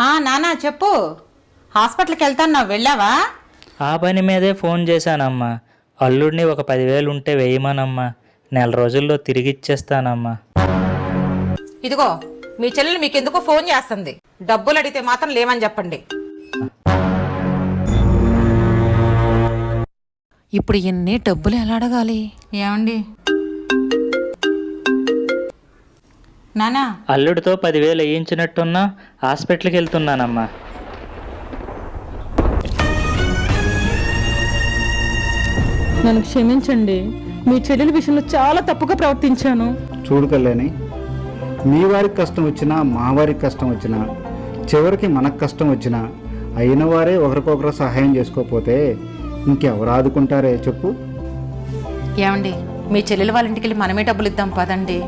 నానా చెప్పు. హాస్పిటల్కి వెళ్తాను, వెళ్ళావా? ఆ పని మీదే ఫోన్ చేశానమ్మా. అల్లుడిని ఒక 10,000 ఉంటే వేయమనమ్మా. నెల రోజుల్లో తిరిగి ఇచ్చేస్తానమ్మా. ఇదిగో మీ చెల్లెలు మీకెందుకో ఫోన్ చేస్తుంది. డబ్బులు అడిగితే మాత్రం లేవని చెప్పండి. ఇప్పుడు ఎన్ని డబ్బులు ఎలా అడగాలి? ఏమండి నానా, అల్లుడితో 10,000 వేయించినట్టున్నా హాస్పిటల్కి వెళ్తున్నానమ్మా. నన్ను క్షమించండి. మీ చెల్లెల విషయంలో చాలా తప్పుగా ప్రవర్తించాను. చూడు కళ్యాణి, మీ వారికి కష్టం వచ్చినా మా వారికి కష్టం వచ్చినా చివరికి మనకు కష్టం వచ్చినా అయిన వారే ఒకరికొకరు సహాయం చేసుకోకపోతే ఇంకెవరు ఆదుకుంటారే చెప్పు. ఏమండి మీ చెల్లెలు వాళ్ళ ఇంటికి వెళ్ళి మనమే డబ్బులు ఇద్దాం పదండి.